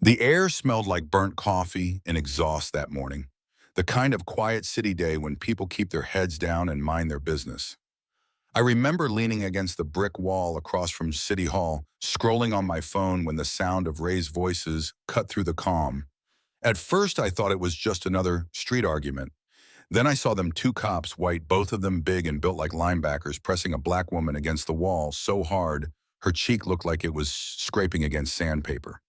The air smelled like burnt coffee and exhaust that morning, the kind of quiet city day when people keep their heads down and mind their business. I remember leaning against the brick wall across from City Hall, scrolling on my phone when the sound of raised voices cut through the calm. At first, I thought it was just another street argument. Then I saw them two cops, white, both of them big and built like linebackers, pressing a black woman against the wall so hard her cheek looked like it was scraping against sandpaper.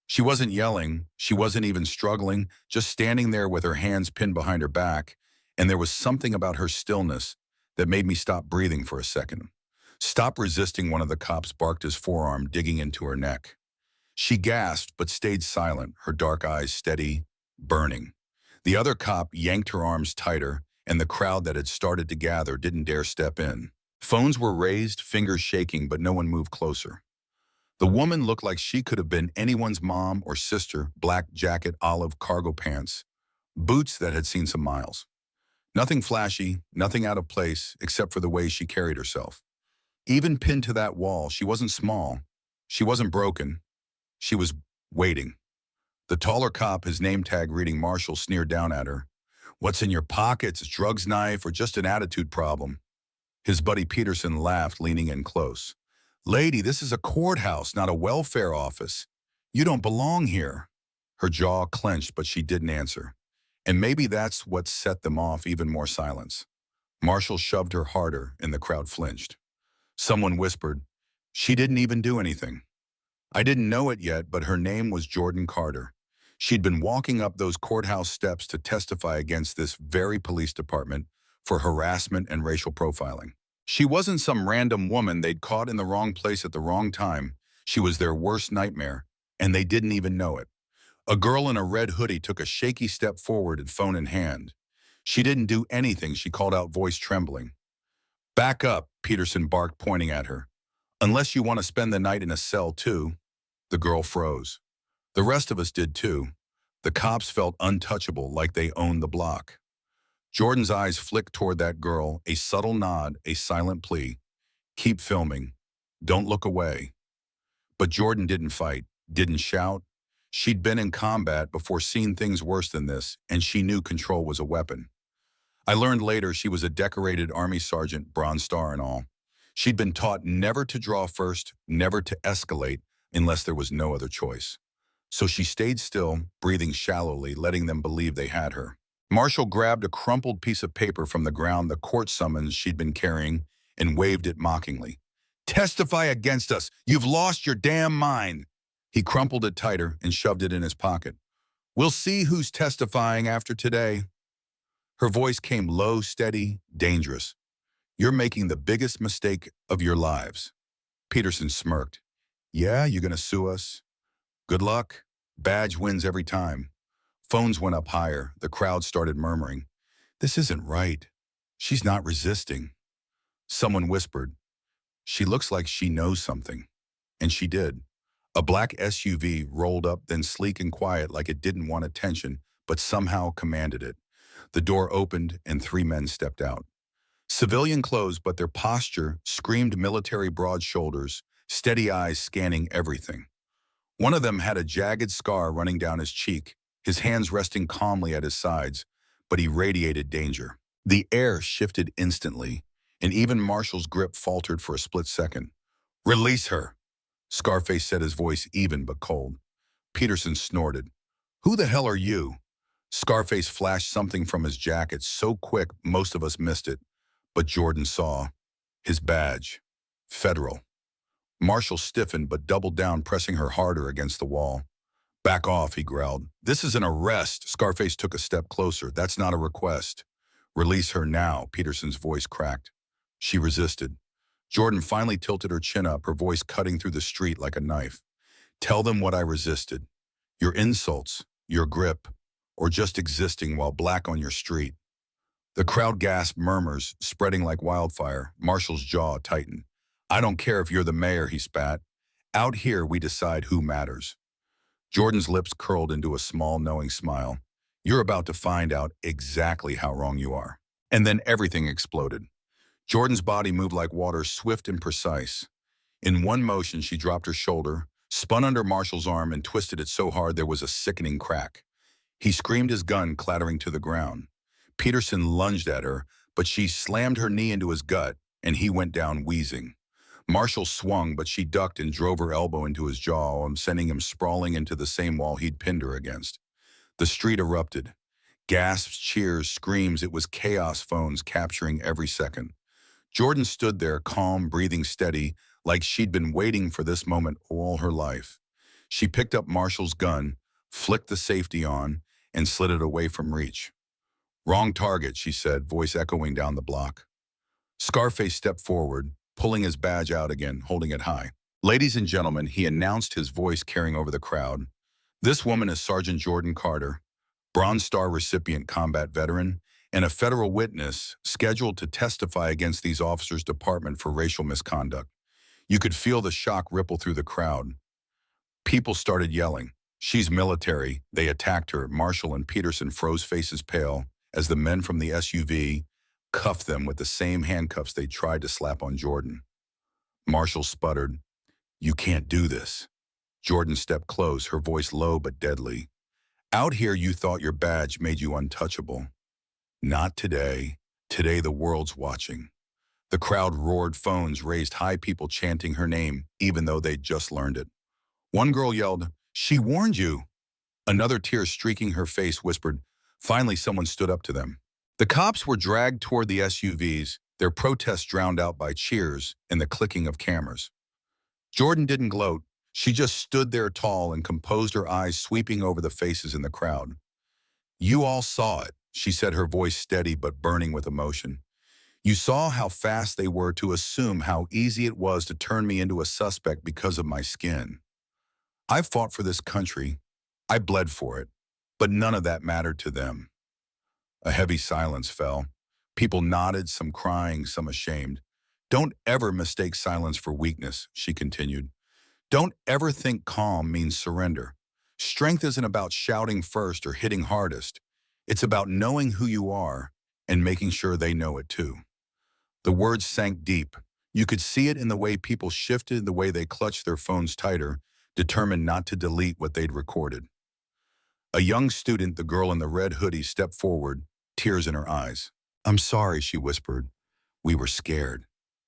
She wasn't yelling, she wasn't even struggling, just standing there with her hands pinned behind her back, and there was something about her stillness that made me stop breathing for a second. Stop resisting, one of the cops barked, his forearm digging into her neck. She gasped but stayed silent, her dark eyes steady, burning. The other cop yanked her arms tighter, and the crowd that had started to gather didn't dare step in. Phones were raised, fingers shaking, but no one moved closer. The woman looked like she could have been anyone's mom or sister, black jacket, olive cargo pants, boots that had seen some miles. Nothing flashy, nothing out of place, except for the way she carried herself. Even pinned to that wall, she wasn't small. She wasn't broken. She was waiting. The taller cop, his name tag reading Marshall, sneered down at her. "What's in your pockets? Drugs, knife, or just an attitude problem?" His buddy Peterson laughed, leaning in close. "Lady, this is a courthouse, not a welfare office. You don't belong here." Her jaw clenched, but she didn't answer. And maybe that's what set them off, even more silence. Marshall shoved her harder, and the crowd flinched. Someone whispered, "She didn't even do anything." I didn't know it yet, but her name was Jordan Carter. She'd been walking up those courthouse steps to testify against this very police department for harassment and racial profiling. She wasn't some random woman they'd caught in the wrong place at the wrong time. She was their worst nightmare, and they didn't even know it. A girl in a red hoodie took a shaky step forward and phone in hand. She didn't do anything, she called out, voice trembling. "Back up," Peterson barked, pointing at her. "Unless you want to spend the night in a cell too." The girl froze. The rest of us did too. The cops felt untouchable, like they owned the block. Jordan's eyes flicked toward that girl, a subtle nod, a silent plea. "Keep filming. Don't look away." But Jordan didn't fight, didn't shout. She'd been in combat before, seen things worse than this, and she knew control was a weapon. I learned later she was a decorated Army sergeant, Bronze Star and all. She'd been taught never to draw first, never to escalate unless there was no other choice. So she stayed still, breathing shallowly, letting them believe they had her. Marshall grabbed a crumpled piece of paper from the ground, the court summons she'd been carrying, and waved it mockingly. "Testify against us. You've lost your damn mind." He crumpled it tighter and shoved it in his pocket. "We'll see who's testifying after today." Her voice came low, steady, dangerous. "You're making the biggest mistake of your lives." Peterson smirked. "Yeah, you're gonna sue us? Good luck. Badge wins every time." Phones went up higher. The crowd started murmuring. "This isn't right. She's not resisting." Someone whispered, "She looks like she knows something." And she did. A black SUV rolled up, then sleek and quiet, like it didn't want attention, but somehow commanded it. The door opened and 3 men stepped out. Civilian clothes, but their posture screamed military, broad shoulders, steady eyes scanning everything. One of them had a jagged scar running down his cheek, his hands resting calmly at his sides, but he radiated danger. The air shifted instantly, and even Marshall's grip faltered for a split second. "Release her," Scarface said, his voice even but cold. Peterson snorted. "Who the hell are you?" Scarface flashed something from his jacket so quick most of us missed it, but Jordan saw. His badge. Federal. Marshall stiffened but doubled down, pressing her harder against the wall. "Back off," he growled. "This is an arrest." Scarface took a step closer. "That's not a request." "Release her now," Peterson's voice cracked. She resisted. Jordan finally tilted her chin up, her voice cutting through the street like a knife. "Tell them what I resisted. Your insults, your grip, or just existing while black on your street." The crowd gasped, murmurs spreading like wildfire. Marshall's jaw tightened. "I don't care if you're the mayor," he spat. "Out here, we decide who matters." Jordan's lips curled into a small, knowing smile. "You're about to find out exactly how wrong you are." And then everything exploded. Jordan's body moved like water, swift and precise. In one motion, she dropped her shoulder, spun under Marshall's arm and twisted it so hard there was a sickening crack. He screamed, his gun clattering to the ground. Peterson lunged at her, but she slammed her knee into his gut, and he went down wheezing. Marshall swung, but she ducked and drove her elbow into his jaw, sending him sprawling into the same wall he'd pinned her against. The street erupted. Gasps, cheers, screams. It was chaos, phones capturing every second. Jordan stood there, calm, breathing steady, like she'd been waiting for this moment all her life. She picked up Marshall's gun, flicked the safety on, and slid it away from reach. "Wrong target," she said, voice echoing down the block. Scarface stepped forward, pulling his badge out again, holding it high. "Ladies and gentlemen," he announced, his voice carrying over the crowd. "This woman is Sergeant Jordan Carter, Bronze Star recipient, combat veteran, and a federal witness scheduled to testify against these officers' department for racial misconduct." You could feel the shock ripple through the crowd. People started yelling, "She's military." They attacked her. Marshall and Peterson froze, faces pale, as the men from the SUV cuffed them with the same handcuffs they tried to slap on Jordan. Marshall sputtered, "You can't do this." Jordan stepped close, her voice low but deadly. "Out here you thought your badge made you untouchable. Not today. Today the world's watching." The crowd roared, phones raised high, people chanting her name, even though they'd just learned it. One girl yelled, "She warned you." Another, tear streaking her face, whispered, "Finally someone stood up to them." The cops were dragged toward the SUVs, their protests drowned out by cheers and the clicking of cameras. Jordan didn't gloat. She just stood there, tall and composed, her eyes sweeping over the faces in the crowd. "You all saw it," she said, her voice steady but burning with emotion. "You saw how fast they were to assume how easy it was to turn me into a suspect because of my skin. I fought for this country. I bled for it. But none of that mattered to them." A heavy silence fell. People nodded, some crying, some ashamed. "Don't ever mistake silence for weakness," she continued. "Don't ever think calm means surrender. Strength isn't about shouting first or hitting hardest. It's about knowing who you are and making sure they know it too." The words sank deep. You could see it in the way people shifted, the way they clutched their phones tighter, determined not to delete what they'd recorded. A young student, the girl in the red hoodie, stepped forward, tears in her eyes. "I'm sorry," she whispered. "We were scared."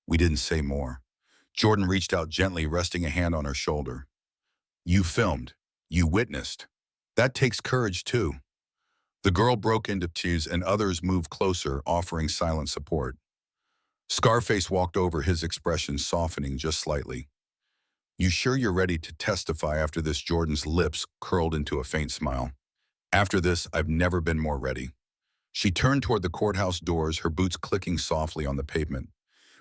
We didn't say more. Jordan reached out gently, resting a hand on her shoulder. "You filmed. You witnessed. That takes courage too." The girl broke into tears and others moved closer, offering silent support. Scarface walked over, his expression softening just slightly. "You sure you're ready to testify after this?" Jordan's lips curled into a faint smile. "After this, I've never been more ready." She turned toward the courthouse doors, her boots clicking softly on the pavement.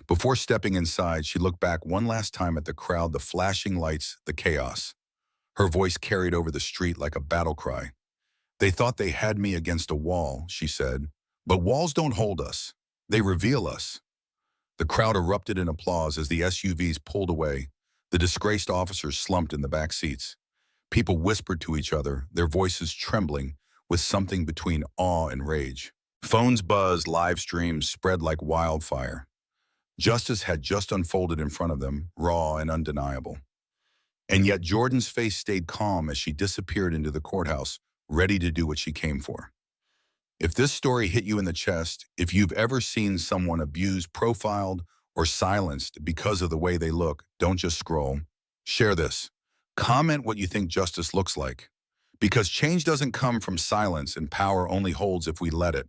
Before stepping inside, she looked back one last time at the crowd, the flashing lights, the chaos. Her voice carried over the street like a battle cry. "They thought they had me against a wall," she said. "But walls don't hold us. They reveal us." The crowd erupted in applause as the SUVs pulled away. The disgraced officers slumped in the back seats. People whispered to each other, their voices trembling with something between awe and rage. Phones buzzed, live streams spread like wildfire. Justice had just unfolded in front of them, raw and undeniable. And yet Jordan's face stayed calm as she disappeared into the courthouse, ready to do what she came for. If this story hit you in the chest, if you've ever seen someone abused, profiled, or silenced because of the way they look, don't just scroll. Share this. Comment what you think justice looks like. Because change doesn't come from silence, and power only holds if we let it.